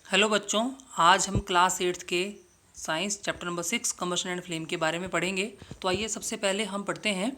Hello बच्चों, आज हम क्लास 8th के science chapter number 6 combustion and flame के बारे में पढ़ेंगे। तो आइए सबसे पहले हम पढ़ते हैं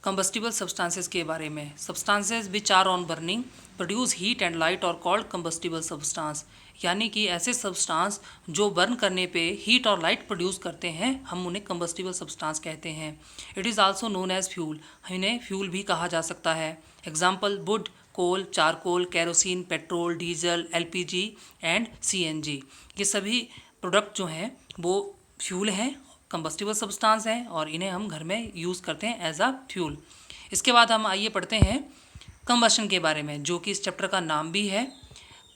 कंबस्टिबल सब्सटेंसेस के बारे में। Substances which are on burning produce heat and light और कॉल्ड कंबस्टिबल सब्सटेंस, यानी कि ऐसे सब्सटेंस जो बर्न करने पे हीट और लाइट प्रोड्यूस करते हैं, हम उन्हें कंबस्टिबल सब्सटेंस कहते हैं। It is also known as fuel, इन्हें फ्यूल भी कहा जा सकता है। Example wood, coal, charcoal, kerosene, petrol, diesel, LPG and CNG. ये सभी प्रोडक्ट जो हैं वो फ्यूल हैं, कंबस्टिबल सब्सटेंस हैं और इन्हें हम घर में यूज़ करते हैं एज अ फ्यूल। इसके बाद हम आइए पढ़ते हैं कंबशन के बारे में, जो कि इस चैप्टर का नाम भी है।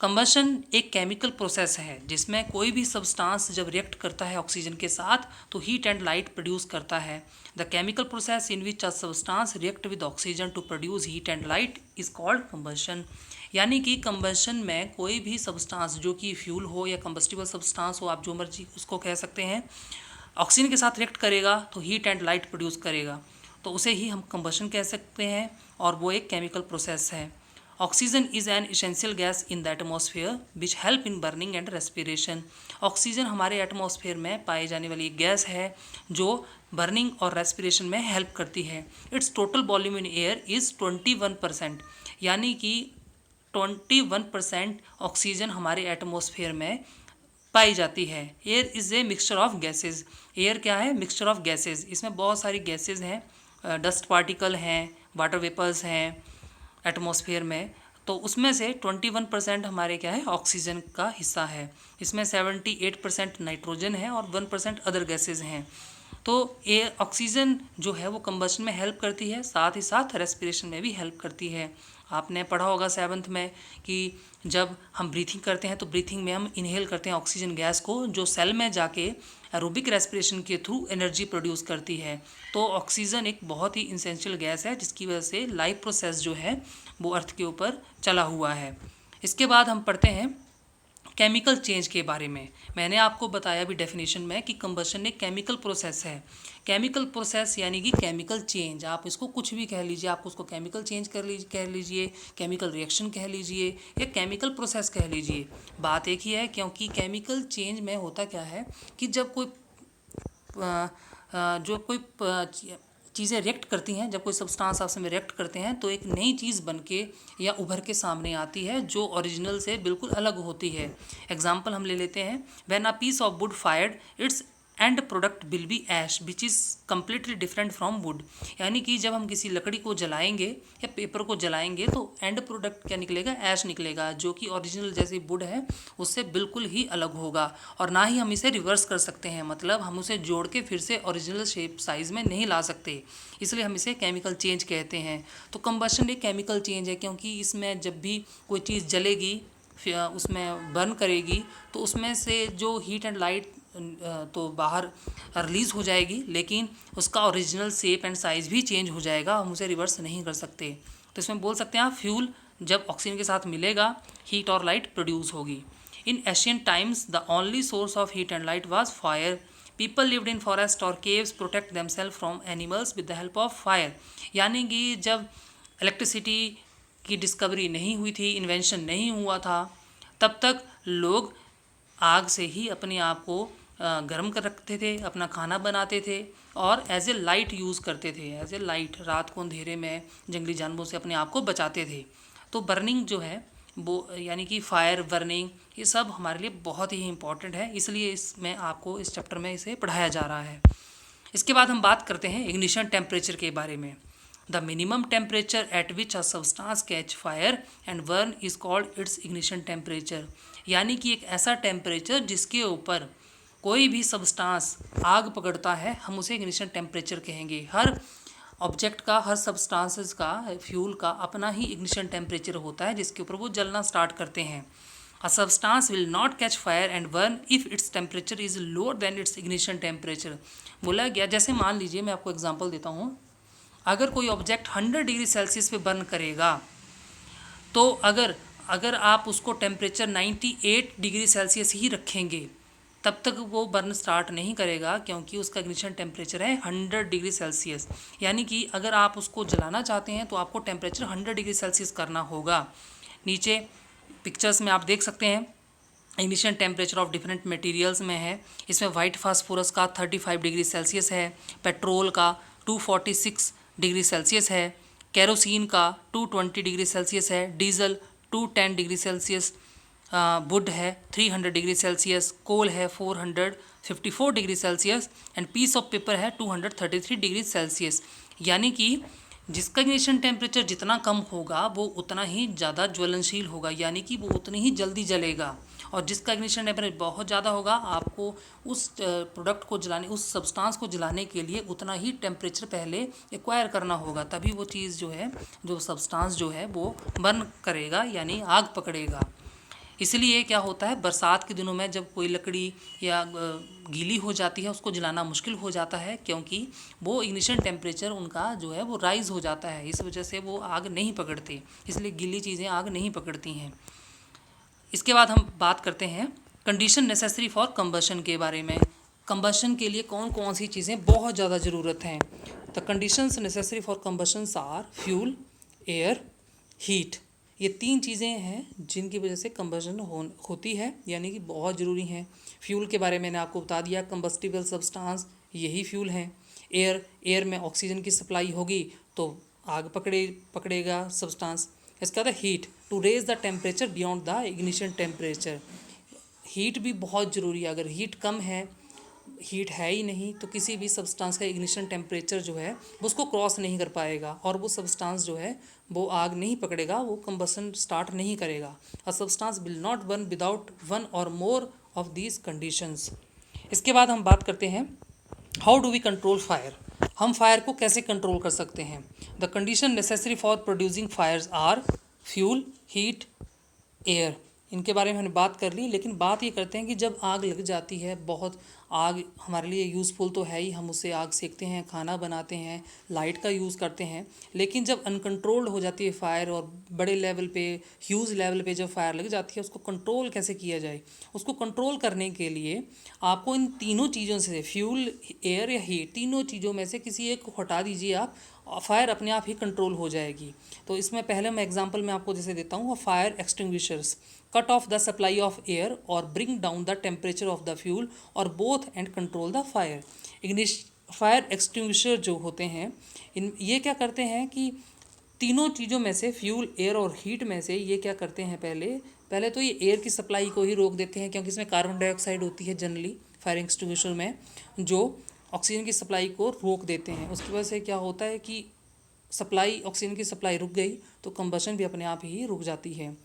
कंबशन एक केमिकल प्रोसेस है जिसमें कोई भी सब्सटेंस जब रिएक्ट करता है ऑक्सीजन के साथ तो हीट एंड लाइट प्रोड्यूस करता है। The chemical process in which a substance react with oxygen to produce heat and light is called combustion. यानी कि कंबशन में कोई भी सब्सटेंस जो कि फ्यूल हो या कंबस्टिबल सब्सटेंस हो, आप जो मर्जी उसको कह सकते हैं, ऑक्सीजन के साथ रिएक्ट करेगा तो हीट एंड लाइट प्रोड्यूस करेगा, तो उसे ही हम कंबशन कह सकते हैं और वो एक केमिकल प्रोसेस है। Oxygen is an essential gas in the atmosphere which help in burning and respiration. Oxygen हमारे एटमॉस्फेयर में पाई जाने वाली एक गैस है जो बर्निंग और रेस्पिरेशन में हेल्प करती है। It's total volume in air is 21%, यानी कि 21% ऑक्सीजन हमारे एटमॉस्फेयर में पाई जाती है। Air is a mixture of gases. Air क्या है? Mixture of gases. इसमें बहुत सारी गैसेज हैं, डस्ट पार्टिकल हैं, वाटर वेपर्स हैं एटमॉस्फेयर में, तो उसमें से 21% हमारे क्या है, ऑक्सीजन का हिस्सा है। इसमें 78% नाइट्रोजन है और 1% अदर गैसेज हैं। तो ये ऑक्सीजन जो है वो कंबशन में हेल्प करती है, साथ ही साथ रेस्पिरेशन में भी हेल्प करती है। आपने पढ़ा होगा 7th में कि जब हम ब्रीथिंग करते हैं तो ब्रीथिंग में हम इनहेल करते हैं ऑक्सीजन गैस को, जो सेल में जाके एरोबिक रेस्पिरेशन के थ्रू एनर्जी प्रोड्यूस करती है। तो ऑक्सीजन एक बहुत ही इसेंशियल गैस है जिसकी वजह से लाइफ प्रोसेस जो है वो अर्थ के ऊपर चला हुआ है। इसके बाद हम पढ़ते हैं केमिकल चेंज के बारे में। मैंने आपको बताया भी डेफिनेशन में कि कंबशन एक केमिकल प्रोसेस है। केमिकल प्रोसेस यानी कि केमिकल चेंज, आप इसको कुछ भी कह लीजिए, आप उसको केमिकल चेंज कह लीजिए, केमिकल रिएक्शन कह लीजिए या केमिकल प्रोसेस कह लीजिए, बात एक ही है। क्योंकि केमिकल चेंज में होता क्या है कि जब कोई जो कोई चीज़ें रिएक्ट करती हैं, जब कोई सब्सटेंस आपस में रिएक्ट करते हैं तो एक नई चीज़ बन के या उभर के सामने आती है जो ओरिजिनल से बिल्कुल अलग होती है। एग्जाम्पल हम ले लेते हैं, when a piece of wood fired its end product will be ash which is completely different from wood. यानी कि जब हम किसी लकड़ी को जलाएंगे या पेपर को जलाएंगे तो एंड प्रोडक्ट क्या निकलेगा? ऐश निकलेगा, जो कि ओरिजिनल जैसी वुड है उससे बिल्कुल ही अलग होगा। और ना ही हम इसे रिवर्स कर सकते हैं, मतलब हम उसे जोड़ के फिर से ओरिजिनल शेप साइज़ में नहीं ला सकते, इसलिए हम इसे केमिकल चेंज कहते हैं। तो कंबशन एक केमिकल चेंज है क्योंकि इसमें जब भी कोई चीज़ जलेगी, उसमें बर्न करेगी, तो उसमें से जो हीट एंड लाइट तो बाहर रिलीज़ हो जाएगी, लेकिन उसका ओरिजिनल शेप एंड साइज़ भी चेंज हो जाएगा, हम उसे रिवर्स नहीं कर सकते। तो इसमें बोल सकते हैं आप, फ्यूल जब ऑक्सीजन के साथ मिलेगा हीट और लाइट प्रोड्यूस होगी। In ancient times the only source of heat and light was fire. People lived in forest और caves protect themselves from animals with the help of fire. यानी कि जब इलेक्ट्रिसिटी की डिस्कवरी नहीं हुई थी, इन्वेंशन नहीं हुआ था, तब तक लोग आग से ही अपने आप को गर्म कर रखते थे, अपना खाना बनाते थे और एज ए लाइट यूज़ करते थे। एज ए लाइट रात को अंधेरे में जंगली जानवरों से अपने आप को बचाते थे। तो बर्निंग जो है वो, यानी कि फायर बर्निंग, ये सब हमारे लिए बहुत ही इंपॉर्टेंट है, इसलिए इसमें आपको इस चैप्टर में इसे पढ़ाया जा रहा है। इसके बाद हम बात करते हैं इग्निशन टेम्परेचर के बारे में। The minimum temperature at which a substance catch fire and burn is called its ignition temperature. यानी कि एक ऐसा टेम्परेचर जिसके ऊपर कोई भी सब्सटेंस आग पकड़ता है, हम उसे इग्निशन टेम्परेचर कहेंगे। हर ऑब्जेक्ट का, हर सब्सटेंसेस का, फ्यूल का अपना ही इग्निशन टेम्परेचर होता है जिसके ऊपर वो जलना स्टार्ट करते हैं। A substance will not catch fire and burn if its temperature is lower than its ignition temperature। बोला गया, जैसे मान लीजिए, मैं आपको एग्जांपल देता हूँ, अगर कोई ऑब्जेक्ट 100 डिग्री सेल्सियस पे बर्न करेगा तो अगर आप उसको टेम्परेचर 98 डिग्री सेल्सियस ही रखेंगे तब तक वो बर्न स्टार्ट नहीं करेगा, क्योंकि उसका इग्निशन टेम्परेचर है 100 डिग्री सेल्सियस। यानी कि अगर आप उसको जलाना चाहते हैं तो आपको टेम्परेचर 100 डिग्री सेल्सियस करना होगा। नीचे पिक्चर्स में आप देख सकते हैं ignition temperature of different materials में है। इसमें वाइट फास्फोरस का 35 डिग्री सेल्सियस है, पेट्रोल का 246 डिग्री सेल्सियस है, केरोसिन का 220 डिग्री सेल्सियस है, डीजल 210 डिग्री सेल्सियस, वुड है 300 डिग्री सेल्सियस, कोल है 454 degree Celsius and piece of paper है 233 डिग्री सेल्सियस। यानी कि जिसका इग्निशन टेम्परेचर जितना कम होगा वो उतना ही ज़्यादा ज्वलनशील होगा, यानी कि वो उतनी ही जल्दी जलेगा। और जिसका इग्निशन टेम्परेचर बहुत ज़्यादा होगा, आपको उस प्रोडक्ट को जलाने, उस सब्सटेंस को जलाने के लिए उतना ही टेम्परेचर पहले एक्वायर करना होगा, तभी वो चीज़ जो है, जो सब्सटेंस जो है वो बर्न करेगा, यानी आग पकड़ेगा। इसलिए क्या होता है, बरसात के दिनों में जब कोई लकड़ी या गीली हो जाती है उसको जलाना मुश्किल हो जाता है, क्योंकि वो इग्निशन टेम्परेचर उनका जो है वो राइज़ हो जाता है, इस वजह से वो आग नहीं पकड़ते। इसलिए गीली चीज़ें आग नहीं पकड़ती हैं। इसके बाद हम बात करते हैं कंडीशन नेसेसरी फॉर कंबशन के बारे में। कंबशन के लिए कौन कौन सी चीज़ें बहुत ज़्यादा ज़रूरत हैं। The conditions necessary for combustion are fuel, air, heat. ये 3 चीज़ें हैं जिनकी वजह से कंबशन होती है, यानी कि बहुत ज़रूरी हैं। फ्यूल के बारे में मैंने आपको बता दिया, कंबस्टिबल सब्सटेंस यही फ्यूल हैं। एयर में ऑक्सीजन की सप्लाई होगी तो आग पकड़ेगा सब्सटेंस। इसका बाद heat, to raise the temperature beyond the ignition temperature. Heat भी बहुत ज़रूरी है। अगर हीट कम है, हीट है ही नहीं, तो किसी भी सब्सटेंस का इग्निशन टेम्परेचर जो है वो उसको क्रॉस नहीं कर पाएगा और वो सब्सटेंस जो है वो आग नहीं पकड़ेगा, वो कंबशन स्टार्ट नहीं करेगा। A substance will not burn without one और मोर ऑफ दीज कंडीशंस। इसके बाद हम बात करते हैं how do we control fire. हम फायर को कैसे कंट्रोल कर सकते हैं। The condition necessary for producing fires are fuel, heat, air. इनके बारे में हमने बात कर ली, लेकिन बात ये करते हैं कि जब आग लग जाती है, बहुत आग हमारे लिए यूज़फुल तो है ही, हम उससे आग सेकते हैं, खाना बनाते हैं, लाइट का यूज़ करते हैं, लेकिन जब अनकंट्रोल्ड हो जाती है फायर और बड़े लेवल पे, ह्यूज लेवल पे जब फायर लग जाती है, उसको कंट्रोल कैसे किया जाए। उसको कंट्रोल करने के लिए आपको इन तीनों चीज़ों से, फ्यूल, एयर या हीट, तीनों चीज़ों में से किसी एक को हटा दीजिए आप, फायर अपने आप ही कंट्रोल हो जाएगी। तो इसमें पहले मैं एग्जांपल में आपको जैसे देता हूँ, fire extinguishers cut off the supply of air और bring down the temperature of the fuel और both and control the fire. Fire extinguisher जो होते हैं, ये क्या करते हैं कि तीनों चीज़ों में से, फ्यूल, एयर और हीट में से, ये क्या करते हैं, पहले तो ये एयर की सप्लाई को ही रोक देते हैं, क्योंकि इसमें कार्बन डाइऑक्साइड होती है जनरली फायर एक्सटिंग्विशर में, जो ऑक्सीजन की सप्लाई को रोक देते हैं। उसकी वजह से क्या होता है कि ऑक्सीजन की सप्लाई रुक गई तो कंबशन भी अपने आप ही रुक जाती है।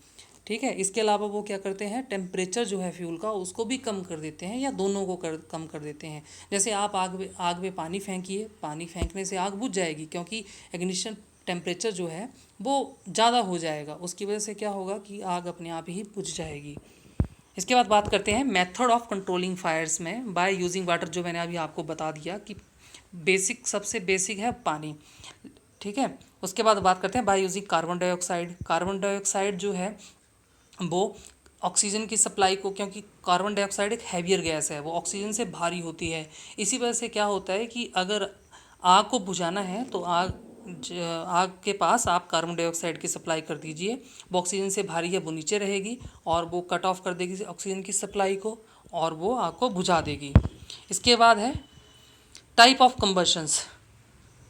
ठीक है। इसके अलावा वो क्या करते हैं, टेम्परेचर जो है फ्यूल का उसको भी कम कर देते हैं, या दोनों को कम कर देते हैं। जैसे आप आग में पानी फेंकिए, पानी फेंकने से आग बुझ जाएगी, क्योंकि इग्निशन टेम्परेचर जो है वो ज़्यादा हो जाएगा, उसकी वजह से क्या होगा कि आग अपने आप ही बुझ जाएगी। इसके बाद बात करते हैं मेथड ऑफ कंट्रोलिंग फायर्स में बाय यूजिंग वाटर, जो मैंने अभी आपको बता दिया कि सबसे बेसिक है पानी। ठीक है। उसके बाद बात करते हैं by using carbon dioxide. Carbon dioxide जो है वो ऑक्सीजन की सप्लाई को, क्योंकि कार्बन डाइऑक्साइड एक हैवियर गैस है, वो ऑक्सीजन से भारी होती है। इसी वजह से क्या होता है कि अगर आग को बुझाना है तो आग के पास आप कार्बन डाइऑक्साइड की सप्लाई कर दीजिए, वो ऑक्सीजन से भारी है, वो नीचे रहेगी और वो कट ऑफ कर देगी ऑक्सीजन की सप्लाई को और वो आग को बुझा देगी। इसके बाद है type of combustions.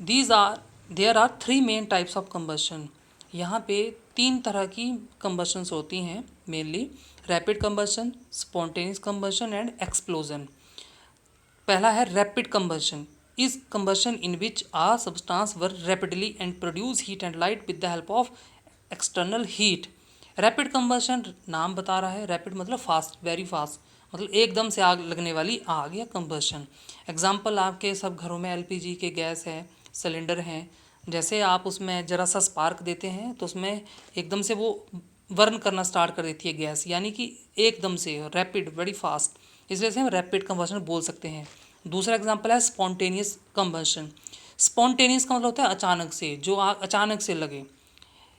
There are 3 main types of combustion. यहाँ पे 3 तरह की कंबशंस होती हैं mainly, rapid combustion, spontaneous combustion and explosion. पहला है rapid combustion, is combustion in which a substance work rapidly and produce heat and light with the help of external heat. Rapid combustion नाम बता रहा है, rapid मतलब fast, very fast, मतलब एकदम से आग लगने वाली आग या कंबशन। एग्जाम्पल आपके सब घरों में एलपीजी के गैस है, सिलेंडर हैं, जैसे आप उसमें ज़रा सा स्पार्क देते हैं तो उसमें एकदम से वो बर्न करना स्टार्ट कर देती है गैस, यानी कि एकदम से रैपिड, बड़ी फास्ट, इस वजह से हम रैपिड कंबशन बोल सकते हैं। दूसरा एग्जांपल है स्पॉन्टेनियस कंबशन। स्पॉन्टेनियस का मतलब होता है अचानक से, जो आग अचानक से लगे।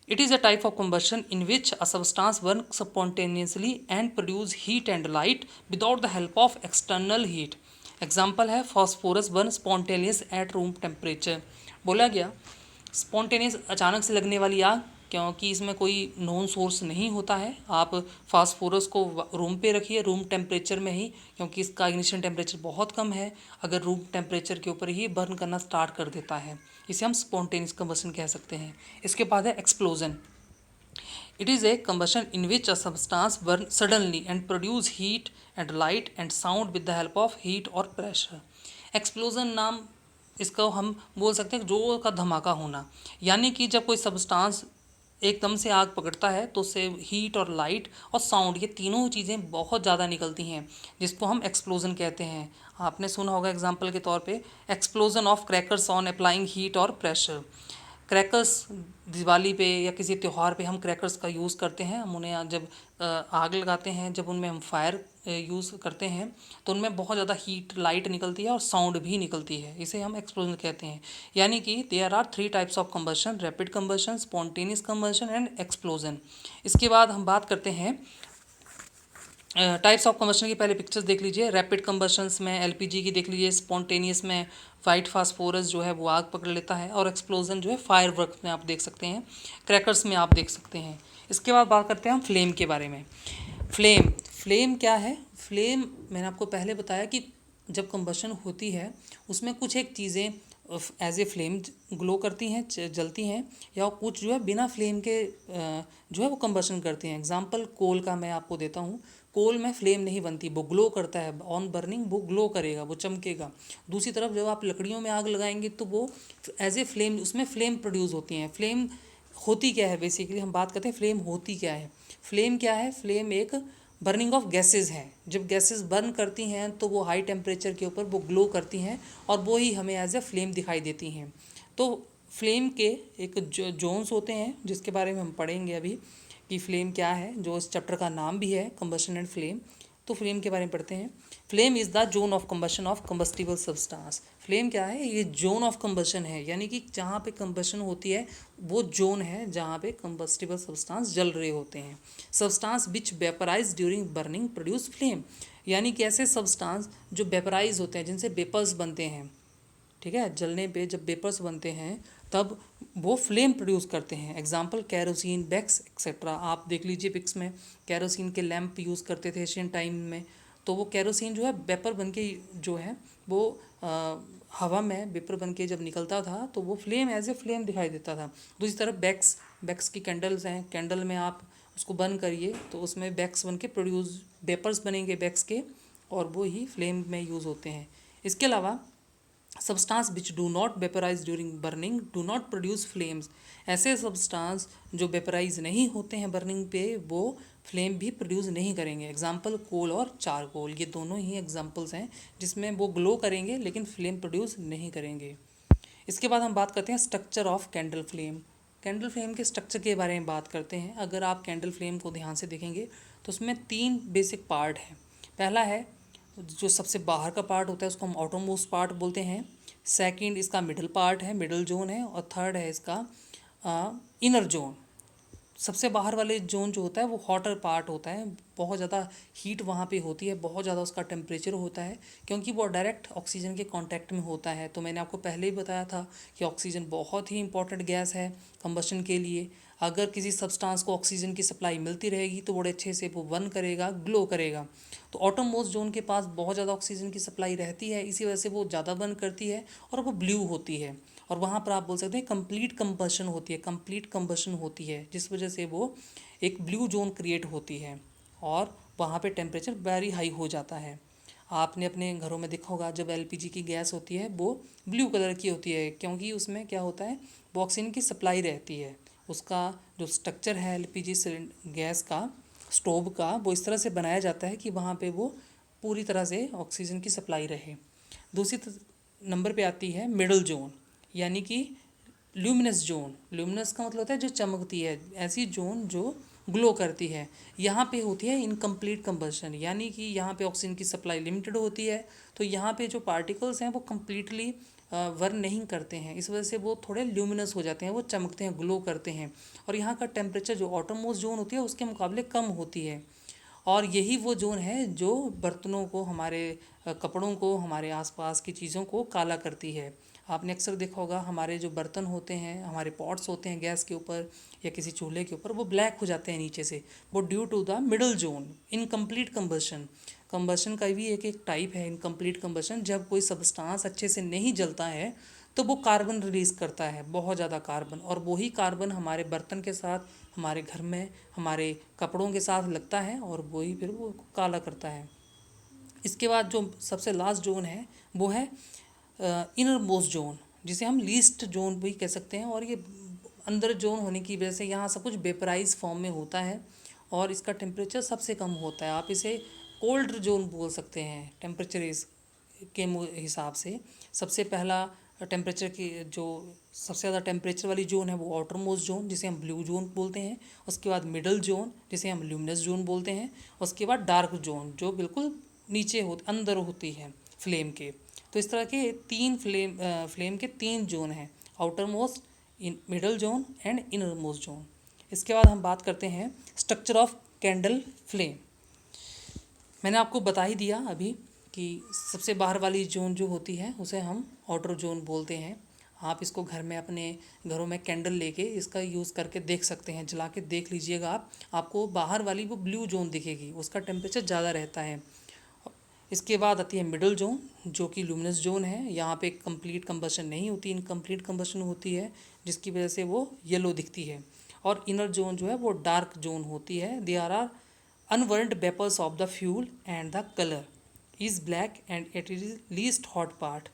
It is a type of combustion in which a substance burn spontaneously and produce heat and light without the help of external heat. Example है phosphorus burn spontaneous at room temperature. बोला गया स्पॉन्टेनियस अचानक से लगने वाली आग क्योंकि इसमें कोई नोन सोर्स नहीं होता है। आप फास्फोरस को रूम पे रखिए, रूम टेम्परेचर में ही, क्योंकि इसका इग्निशन टेम्परेचर बहुत कम है, अगर रूम टेम्परेचर के ऊपर ही बर्न करना स्टार्ट कर देता है। इसे हम स्पॉन्टेनियस कंबशन कह सकते हैं। इसके बाद है explosion. It is a combustion in which a substance burn suddenly and produce heat and light and sound with the help of heat or pressure. Explosion नाम इसको हम बोल सकते हैं जोर का धमाका होना, यानी कि जब कोई सब्सटेंस एकदम से आग पकड़ता है तो उससे हीट और लाइट और साउंड, ये तीनों चीज़ें बहुत ज़्यादा निकलती हैं, जिसको हम एक्सप्लोजन कहते हैं। आपने सुना होगा एग्जांपल के तौर पे, explosion of crackers on applying heat और प्रेशर। क्रैकर्स दिवाली पे या किसी त्यौहार पे हम क्रैकर्स का यूज़ करते हैं। हम उन्हें जब आग लगाते हैं, जब उनमें हम फायर यूज़ करते हैं तो उनमें बहुत ज़्यादा हीट लाइट निकलती है और साउंड भी निकलती है, इसे हम एक्सप्लोजन कहते हैं। यानी कि there are 3 types of combustion, rapid combustion, spontaneous combustion and explosion. इसके बाद हम बात करते हैं टाइप्स ऑफ कंबशन की। पहले पिक्चर्स देख लीजिए। रैपिड कंबशंस में एलपीजी की देख लीजिए, स्पॉन्टेनियस में वाइट फास्फोरस जो है वो आग पकड़ लेता है, और एक्सप्लोजन जो है फायर वर्क में आप देख सकते हैं, क्रैकर्स में आप देख सकते हैं। इसके बाद बात करते हैं हम फ्लेम के बारे में। फ्लेम क्या है? फ्लेम मैंने आपको पहले बताया कि जब कंबशन होती है उसमें कुछ एक चीज़ें एज ए फ्लेम ग्लो करती हैं, जलती हैं, या कुछ जो है बिना फ्लेम के जो है वो कंबशन करती हैं। एग्जांपल कोल का मैं आपको देता हूँ। कोल में फ्लेम नहीं बनती, वो ग्लो करता है, ऑन बर्निंग वो ग्लो करेगा, वो चमकेगा। दूसरी तरफ जब आप लकड़ियों में आग लगाएंगे तो वो एज ए फ्लेम, उसमें फ्लेम प्रोड्यूस होती हैं। फ्लेम होती क्या है? बेसिकली हम बात करते हैं फ्लेम होती क्या है। फ्लेम क्या है? फ्लेम एक बर्निंग ऑफ गैसेस है। जब गैसेस बर्न करती हैं तो वो हाई टेम्परेचर के ऊपर वो ग्लो करती हैं और वो ही हमें एज ए फ्लेम दिखाई देती हैं। तो फ्लेम के एक जोन्स होते हैं जिसके बारे में हम पढ़ेंगे अभी कि फ्लेम क्या है, जो इस चैप्टर का नाम भी है, कंबशन एंड फ्लेम। तो फ्लेम के बारे में पढ़ते हैं। Flame is the zone of combustion of combustible substance. Flame क्या है? ये जोन ऑफ कंबशन है, यानी कि जहाँ पे कंबशन होती है वो जोन है जहाँ पे कंबस्टिबल सब्सटेंस जल रहे होते हैं। Substance which vaporise during burning produce flame, यानी कि ऐसे सब्सटेंस जो वेपराइज होते हैं, जिनसे वेपर्स बनते हैं, ठीक है, जलने पे जब वेपर्स बनते हैं तब वो फ्लेम प्रोड्यूस करते हैं। Example kerosene, wax etcetera. आप देख लीजिए पिक्स में, कैरोसिन के लैंप यूज़ करते थे एशियन टाइम में, तो वो कैरोसिन जो है वेपर बन के जो है वो हवा में वेपर बन के जब निकलता था तो वो फ्लेम एज ए फ्लेम दिखाई देता था। दूसरी तरफ वैक्स की कैंडल्स हैं, कैंडल में आप उसको बर्न करिए तो उसमें वैक्स बन के प्रोड्यूस वेपर्स बनेंगे वैक्स के, और वो ही फ्लेम में यूज़ होते हैं। इसके अलावा substance which do not vaporise during burning do not produce flames. ऐसे सब्सटेंस जो वेपराइज नहीं होते हैं बर्निंग पे वो फ्लेम भी प्रोड्यूस नहीं करेंगे। एग्जांपल कोल और चारकोल, ये दोनों ही एग्जांपल्स हैं जिसमें वो ग्लो करेंगे लेकिन फ्लेम प्रोड्यूस नहीं करेंगे। इसके बाद हम बात करते हैं structure of candle flame. Candle flame के स्ट्रक्चर के बारे में बात करते हैं। अगर आप कैंडल फ्लेम को ध्यान से देखेंगे तो उसमें 3 बेसिक पार्ट हैं। पहला है जो सबसे बाहर का पार्ट होता है उसको हम आउटरमोस्ट पार्ट बोलते हैं। सेकंड इसका मिडल पार्ट है, मिडल जोन है, और थर्ड है इसका इनर जोन। सबसे बाहर वाले जोन जो होता है वो हॉटर पार्ट होता है, बहुत ज़्यादा हीट वहाँ पे होती है, बहुत ज़्यादा उसका टेम्परेचर होता है, क्योंकि वो डायरेक्ट ऑक्सीजन के कांटेक्ट में होता है। तो मैंने आपको पहले ही बताया था कि ऑक्सीजन बहुत ही इंपॉर्टेंट गैस है कंबशन के लिए। अगर किसी सब्सटेंस को ऑक्सीजन की सप्लाई मिलती रहेगी तो बड़े अच्छे से वो बर्न करेगा, ग्लो करेगा। तो ऑटोमोस्ट जोन के पास बहुत ज़्यादा ऑक्सीजन की सप्लाई रहती है, इसी वजह से वो ज़्यादा बर्न करती है और वो ब्लू होती है, और वहाँ पर आप बोल सकते हैं कंप्लीट कंबशन होती है, कंप्लीट कंबशन होती है, जिस वजह से वो एक ब्लू जोन क्रिएट होती है और वहाँ पे टेम्परेचर वेरी हाई हो जाता है। आपने अपने घरों में देखा होगा जब एलपीजी की गैस होती है वो ब्लू कलर की होती है, क्योंकि उसमें क्या होता है वो ऑक्सीजन की सप्लाई रहती है। उसका जो स्ट्रक्चर है एलपीजी गैस का, स्टोव का, वो इस तरह से बनाया जाता है कि वहाँ पे वो पूरी तरह से ऑक्सीजन की सप्लाई रहे। दूसरी नंबर पे आती है मिडल जोन, यानी कि ल्यूमिनस जोन। ल्यूमिनस का मतलब होता है जो चमकती है, ऐसी जोन जो ग्लो करती है। यहाँ पे होती है इनकम्प्लीट कंबशन, यानी कि यहाँ पे ऑक्सीजन की सप्लाई लिमिटेड होती है, तो यहाँ पे जो पार्टिकल्स हैं वो कम्प्लीटली वर्न नहीं करते हैं, इस वजह से वो थोड़े ल्यूमिनस हो जाते हैं, वो चमकते हैं, ग्लो करते हैं। और यहाँ का टेम्परेचर जो ऑटोमोस्ट जोन होती है उसके मुकाबले कम होती है, और यही वो जोन है जो बर्तनों को, हमारे कपड़ों को, हमारे आसपास की चीज़ों को काला करती है। आपने अक्सर देखा होगा हमारे जो बर्तन होते हैं, हमारे पॉट्स होते हैं गैस के ऊपर या किसी चूल्हे के ऊपर, वो ब्लैक हो जाते हैं नीचे से, वो due to the middle zone incomplete combustion. Combustion का भी एक टाइप है इनकम्प्लीट कंबशन, जब कोई सब्सटेंस अच्छे से नहीं जलता है तो वो कार्बन रिलीज करता है, बहुत ज़्यादा कार्बन, और वही कार्बन हमारे बर्तन के साथ, हमारे घर में, हमारे कपड़ों के साथ लगता है और वही फिर वो काला करता है। इसके बाद जो सबसे लास्ट जोन है वो है इनर मोस्ट जोन, जिसे हम लीस्ट जोन भी कह सकते हैं। और ये अंदर जोन होने की वजह से यहाँ सब कुछ वेपराइज फॉर्म में होता है और इसका टेम्परेचर सबसे कम होता है। आप इसे कोल्ड जोन बोल सकते हैं टेम्परेचर के हिसाब से। सबसे पहला टेम्परेचर की जो सबसे ज़्यादा टेम्परेचर वाली जोन है वो आउटर मोस्ट जोन, जिसे हम ब्लू जोन बोलते हैं। उसके बाद मिडल जोन, जिसे हम ल्यूमिनस जोन बोलते हैं। उसके बाद डार्क जोन, जो बिल्कुल नीचे अंदर होती है फ्लेम के। तो इस तरह के तीन फ्लेम के तीन जोन हैं, outer most, middle zone and inner most zone. इसके बाद हम बात करते हैं स्ट्रक्चर ऑफ कैंडल फ्लेम। मैंने आपको बता ही दिया अभी कि सबसे बाहर वाली जोन जो होती है उसे हम आउटर जोन बोलते हैं। आप इसको घर में अपने घरों में कैंडल लेके इसका यूज़ करके देख सकते हैं, जला के देख लीजिएगा आप, आपको बाहर वाली वो ब्लू जोन दिखेगी, उसका टेम्परेचर ज़्यादा रहता है। इसके बाद आती है मिडल जोन, जो कि लुमिनस जोन है। यहाँ पे कंप्लीट कंबशन नहीं होती, इनकम्प्लीट कंबशन होती है, जिसकी वजह से वो येलो दिखती है। और इनर जोन जो है वो डार्क जोन होती है। They are unburnt vapours of the fuel and the colour is black and it is least hot part.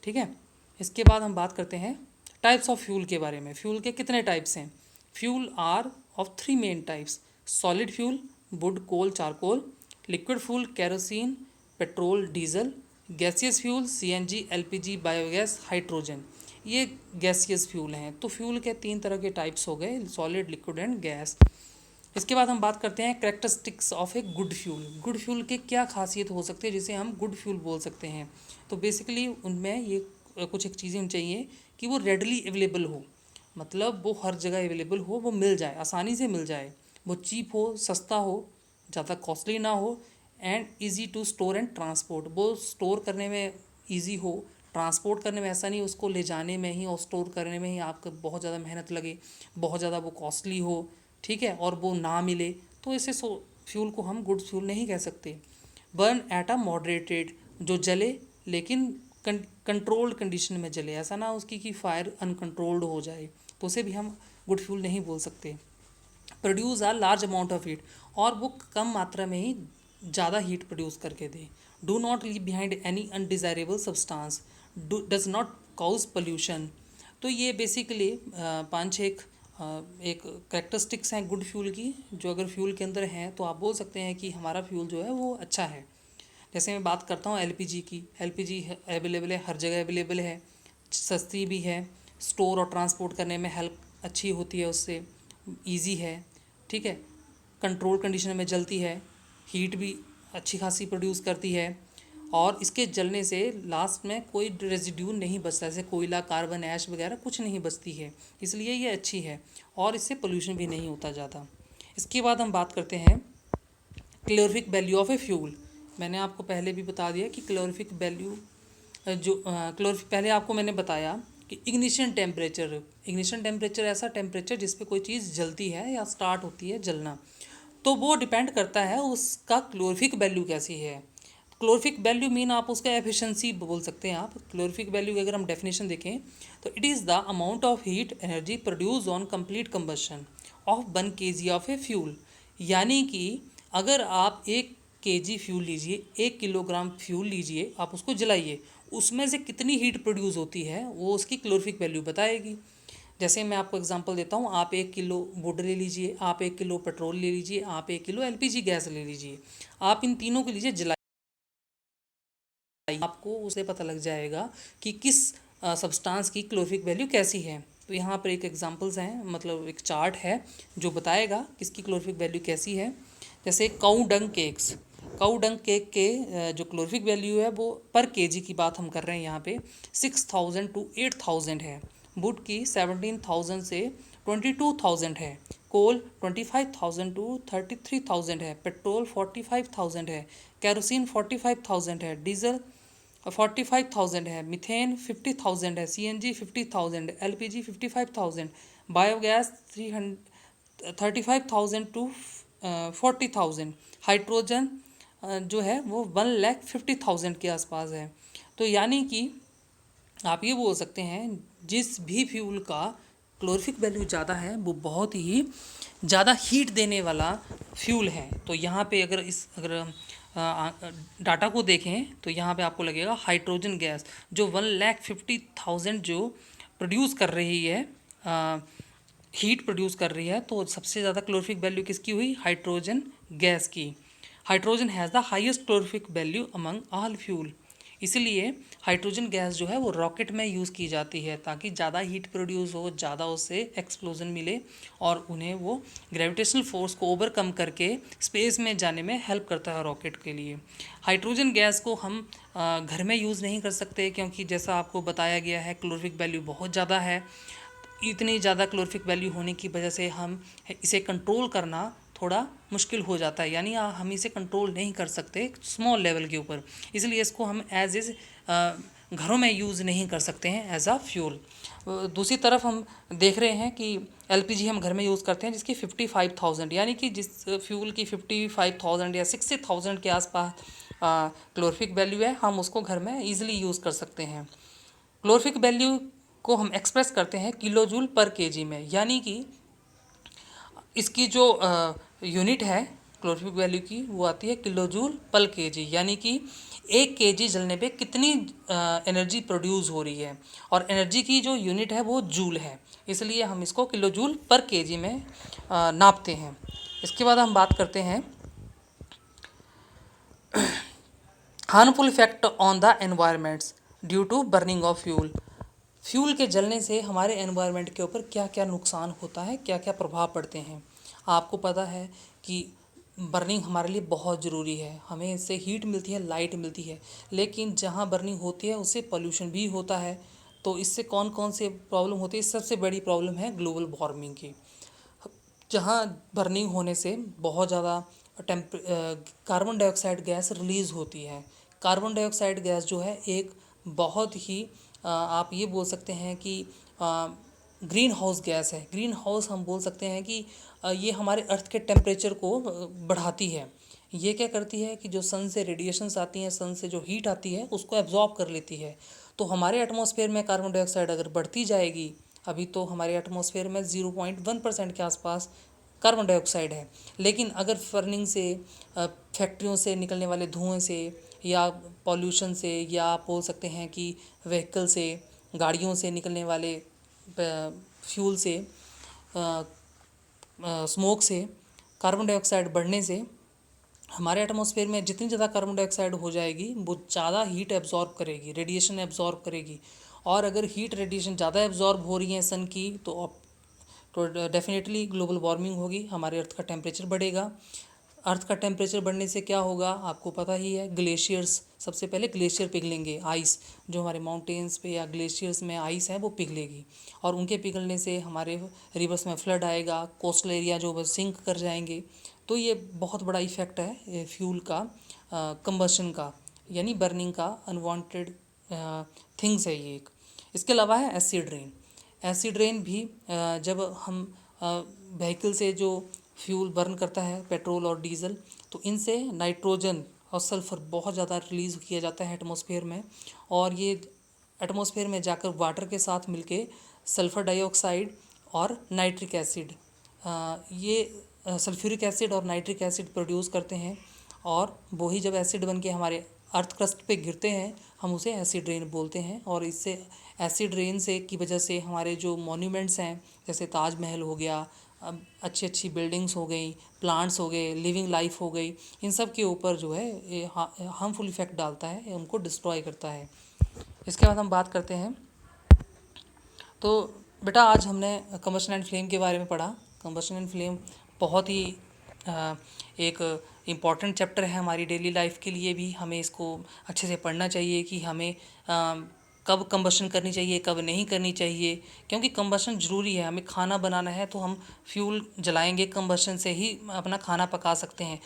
ठीक है। इसके बाद हम बात करते हैं टाइप्स ऑफ फ्यूल के बारे में। फ्यूल के कितने टाइप्स हैं? Fuel are of three main types: solid fuel, wood, coal, charcoal; liquid fuel, kerosene, petrol, diesel; gaseous fuel, CNG, LPG, biogas, hydrogen. ये गैसियस फ्यूल हैं। तो फ्यूल के तीन तरह के टाइप्स हो गए, सॉलिड, लिक्विड एंड गैस। इसके बाद हम बात करते हैं characteristics of a good fuel. Good fuel के क्या खासियत हो सकती है जिसे हम गुड फ्यूल बोल सकते हैं? तो बेसिकली उनमें ये कुछ एक चीज़ें चाहिए कि वो रेडली अवेलेबल हो, मतलब वो हर जगह अवेलेबल हो, वो मिल जाए, आसानी से मिल जाए, वो चीप हो, सस्ता हो, ज़्यादा कॉस्टली ना हो, and easy to store and transport, वो स्टोर करने में ईजी हो, ट्रांसपोर्ट करने में ऐसा नहीं उसको ले जाने में ही और स्टोर करने में ही आपको बहुत ज़्यादा मेहनत लगे, बहुत ज़्यादा वो कॉस्टली हो, ठीक है, और वो ना मिले, तो ऐसे फ्यूल को हम गुड फ्यूल नहीं कह सकते। बर्न एट अ मॉडरेटेड, जो जले लेकिन कंट्रोल्ड कंडीशन में जले, ऐसा ना उसकी कि फायर अनकंट्रोल्ड हो जाए, तो उसे भी हम गुड फ्यूल नहीं बोल सकते। Produce a large amount of heat, और वो कम मात्रा में ही ज़्यादा हीट प्रोड्यूस करके दे। Do not leave behind any undesirable substance, does not cause pollution. तो ये बेसिकली पाँच छः एक करेक्टरिस्टिक्स हैं गुड फ्यूल की, जो अगर फ्यूल के अंदर हैं तो आप बोल सकते हैं कि हमारा फ्यूल जो है वो अच्छा है। जैसे मैं बात करता हूँ एलपीजी की, एलपीजी अवेलेबल है, हर जगह अवेलेबल है, सस्ती भी है, स्टोर और ट्रांसपोर्ट करने में हेल्प अच्छी होती है उससे, इजी है, ठीक है, कंट्रोल कंडीशन में जलती है, हीट भी अच्छी खासी प्रोड्यूस करती है, और इसके जलने से लास्ट में कोई रेजिड्यू नहीं बचता, जैसे कोयला, कार्बन, ऐश वगैरह कुछ नहीं बचती है, इसलिए ये अच्छी है, और इससे पोल्यूशन भी नहीं होता ज़्यादा। इसके बाद हम बात करते हैं calorific value of a fuel. मैंने आपको पहले भी बता दिया कि कैलोरीफिक वैल्यू जो कैलोरीफिक, पहले आपको मैंने बताया कि इग्निशन टेम्परेचर ऐसा टेम्परेचर जिस पे कोई चीज़ जलती है या स्टार्ट होती है जलना, तो वो डिपेंड करता है उसका कैलोरीफिक वैल्यू कैसी है। कैलोरीफिक वैल्यू मीन आप उसका एफिशिएंसी बोल सकते हैं। आप कैलोरीफिक वैल्यू की अगर हम डेफिनेशन देखें तो it is the amount of heat energy produce on complete combustion of 1 kg of a fuel. यानी कि अगर आप 1 kg फ्यूल लीजिए, 1 किलोग्राम फ्यूल लीजिए, आप उसको जलाइए, उसमें से कितनी हीट प्रोड्यूस होती है वो उसकी कैलोरीफिक वैल्यू बताएगी। जैसे मैं आपको एग्जांपल देता हूँ, आप 1 किलो वुड ले लीजिए, आप 1 किलो पेट्रोल ले लीजिए, आप 1 किलो एलपीजी गैस ले लीजिए, आप इन तीनों के लीजिए, जलाइए, आपको उसे पता लग जाएगा कि किस सब्सटेंस की कैलोरीफिक वैल्यू कैसी है। तो यहाँ पर एक एग्जांपल्स हैं, मतलब एक चार्ट है जो बताएगा किसकी कैलोरीफिक वैल्यू कैसी है। जैसे काऊ डंग केक के जो कैलोरीफिक वैल्यू है वो पर केजी की बात हम कर रहे हैं यहाँ पे 6000 to 8000 है। वुड की 17,000 से 22,000 है। कोल 25,000 to 33,000 है। पेट्रोल 45,000 है। कैरोसिन 45,000 है। डीजल 45,000 है, मीथेन 50,000 है, CNG 50,000, LPG 55,000, biogas 35,000 to 40,000, hydrogen जो है वो 1,50,000 के आसपास है। तो यानी कि आप ये बोल सकते हैं जिस भी फ्यूल का क्लोरीफिक वैल्यू ज़्यादा है वो बहुत ही ज़्यादा हीट देने वाला फ्यूल है। तो यहाँ पे अगर डाटा को देखें तो यहाँ पे आपको लगेगा हाइड्रोजन गैस जो 1,50,000 जो प्रोड्यूस कर रही है, हीट प्रोड्यूस कर रही है, तो सबसे ज़्यादा क्लोरीफिक वैल्यू किसकी हुई? हाइड्रोजन गैस की। Hydrogen has the highest calorific value among all fuel. इसलिए हाइड्रोजन गैस जो है वो रॉकेट में यूज़ की जाती है ताकि ज़्यादा हीट प्रोड्यूस हो, ज़्यादा उससे एक्सप्लोजन मिले और उन्हें वो ग्रेविटेशनल फोर्स को ओवरकम करके स्पेस में जाने में हेल्प करता है रॉकेट के लिए। हाइड्रोजन गैस को हम घर में यूज़ नहीं कर सकते क्योंकि जैसा आपको बताया गया है क्लोरीफिक वैल्यू बहुत ज़्यादा है। इतनी ज़्यादा क्लोरीफिक वैल्यू होने की वजह से हम इसे कंट्रोल करना थोड़ा मुश्किल हो जाता है, यानी हम इसे कंट्रोल नहीं कर सकते स्मॉल लेवल के ऊपर, इसलिए इसको हम एज इज़ घरों में यूज़ नहीं कर सकते हैं एज आ फ्यूल। दूसरी तरफ हम देख रहे हैं कि LPG हम घर में यूज़ करते हैं जिसकी 55,000, यानी कि जिस फ्यूल की 55,000 या 60,000 के आसपास क्लोरीफिक वैल्यू है, हम उसको घर में ईजिली यूज़ कर सकते हैं। क्लोरीफिक वैल्यू को हम एक्सप्रेस करते हैं किलो जूल पर केजी में, यानी कि इसकी जो यूनिट है क्लोरीफिक वैल्यू की वो आती है किलो जूल पर केजी, यानी कि 1 केजी जलने पे कितनी एनर्जी प्रोड्यूस हो रही है, और एनर्जी की जो यूनिट है वो जूल है, इसलिए हम इसको किलो जूल पर केजी में नापते हैं। इसके बाद हम बात करते हैं harmful effect on the environments due to burning of fuel. Fuel के जलने से हमारे एनवायरनमेंट के ऊपर क्या क्या नुकसान होता है, क्या क्या प्रभाव पड़ते हैं। आपको पता है कि बर्निंग हमारे लिए बहुत ज़रूरी है, हमें इससे हीट मिलती है, लाइट मिलती है, लेकिन जहाँ बर्निंग होती है उससे पोल्यूशन भी होता है। तो इससे कौन कौन से प्रॉब्लम होती है? सबसे बड़ी प्रॉब्लम है ग्लोबल वार्मिंग की, जहाँ बर्निंग होने से बहुत ज़्यादा कार्बन डाइऑक्साइड गैस रिलीज़ होती है। कार्बन डाइऑक्साइड गैस जो है एक बहुत ही आप ये बोल सकते हैं कि ग्रीन हाउस गैस है। ग्रीन हाउस हम बोल सकते हैं कि ये हमारे अर्थ के टेम्परेचर को बढ़ाती है। ये क्या करती है कि जो सन से रेडिएशंस आती हैं, सन से जो हीट आती है उसको एब्जॉर्ब कर लेती है। तो हमारे एटमॉस्फेयर में कार्बन डाइऑक्साइड अगर बढ़ती जाएगी, अभी तो हमारे एटमॉस्फेयर में 0.1% के आसपास कार्बन डाइऑक्साइड है, लेकिन अगर बर्निंग से फैक्ट्रियों से निकलने वाले धुएं से या पॉल्यूशन से, या आप बोल सकते हैं कि व्हीकल से, गाड़ियों से निकलने वाले फ्यूल से, स्मोक से, कार्बन डाइऑक्साइड बढ़ने से हमारे एटमॉस्फेयर में जितनी ज़्यादा कार्बन डाइऑक्साइड हो जाएगी वो ज़्यादा हीट एब्जॉर्ब करेगी, रेडिएशन एब्जॉर्ब करेगी। और अगर हीट रेडिएशन ज़्यादा एब्जॉर्ब हो रही है सन की तो डेफिनेटली ग्लोबल वार्मिंग होगी, हमारे अर्थ का टेम्परेचर बढ़ेगा। अर्थ का टेम्परेचर बढ़ने से क्या होगा आपको पता ही है, ग्लेशियर्स, सबसे पहले ग्लेशियर पिघलेंगे, आइस जो हमारे माउंटेन्स पे या ग्लेशियर्स में आइस है वो पिघलेगी, और उनके पिघलने से हमारे रिवर्स में फ्लड आएगा, कोस्टल एरिया जो बस सिंक कर जाएंगे। तो ये बहुत बड़ा इफ़ेक्ट है फ्यूल का, कंबशन का, यानी बर्निंग का अनवांटेड थिंग्स है ये एक। इसके अलावा है एसिड रेन। एसिड रेन भी जब हम व्हीकल से जो फ्यूल बर्न करता है, पेट्रोल और डीजल, तो इनसे नाइट्रोजन और सल्फ़र बहुत ज़्यादा रिलीज़ किया जाता है एटमॉस्फेयर में, और ये एटमॉस्फेयर में जाकर वाटर के साथ मिलके सल्फ़र डाइऑक्साइड और नाइट्रिक एसिड, ये सल्फ्यूरिक एसिड और नाइट्रिक एसिड प्रोड्यूस करते हैं, और वही जब एसिड बन के हमारे अर्थ क्रस्ट पे गिरते हैं हम उसे एसिड रेन बोलते हैं। और इससे एसिड रेन से की वजह से हमारे जो मॉन्यूमेंट्स हैं जैसे ताजमहल हो गया, अच्छी अच्छी बिल्डिंग्स हो गई, प्लांट्स हो गए, लिविंग लाइफ हो गई, इन सब के ऊपर जो है ये हार्मफुल इफ़ेक्ट डालता है, उनको डिस्ट्रॉय करता है। इसके बाद हम बात करते हैं, तो बेटा आज हमने कंबशन एंड फ्लेम के बारे में पढ़ा। कंबशन एंड फ्लेम बहुत ही एक इम्पॉर्टेंट चैप्टर है हमारी डेली लाइफ के लिए भी, हमें इसको अच्छे से पढ़ना चाहिए कि हमें कब कंबशन करनी चाहिए, कब नहीं करनी चाहिए, क्योंकि कंबशन ज़रूरी है। हमें खाना बनाना है तो हम फ्यूल जलाएंगे, कंबशन से ही अपना खाना पका सकते हैं,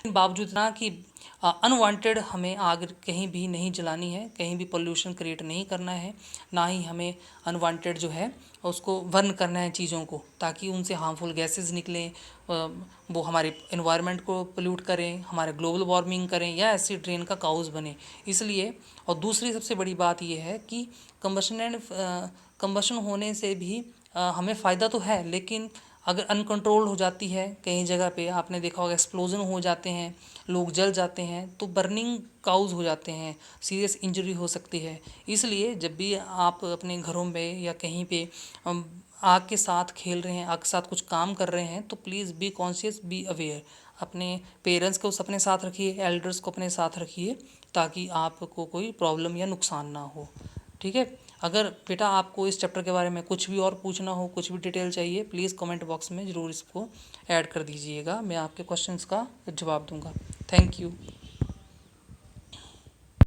बावजूद ना कि अनवांटेड हमें आग कहीं भी नहीं जलानी है, कहीं भी पोल्यूशन क्रिएट नहीं करना है, ना ही हमें अनवांटेड जो है उसको बर्न करना है चीज़ों को, ताकि उनसे हार्मफुल गैसेस निकलें, वो हमारे एनवायरनमेंट को पोल्यूट करें, हमारे ग्लोबल वार्मिंग करें या एसिड रेन का काउज बने। इसलिए और दूसरी सबसे बड़ी बात ये है कि कंबशन होने से भी हमें फ़ायदा तो है, लेकिन अगर अनकंट्रोल हो जाती है, कहीं जगह पे आपने देखा होगा एक्सप्लोजन हो जाते हैं, लोग जल जाते हैं, तो बर्निंग काउज हो जाते हैं, सीरियस इंजरी हो सकती है। इसलिए जब भी आप अपने घरों में या कहीं पे आग के साथ खेल रहे हैं, आग के साथ कुछ काम कर रहे हैं, तो please be conscious, be aware. अपने पेरेंट्स को अपने साथ रखिए, एल्डर्स को अपने साथ रखिए, ताकि आपको कोई प्रॉब्लम या नुकसान ना हो। ठीक है। अगर बेटा आपको इस चैप्टर के बारे में कुछ भी और पूछना हो, कुछ भी डिटेल चाहिए, प्लीज़ कमेंट बॉक्स में ज़रूर इसको ऐड कर दीजिएगा, मैं आपके क्वेश्चंस का जवाब दूंगा। Thank you.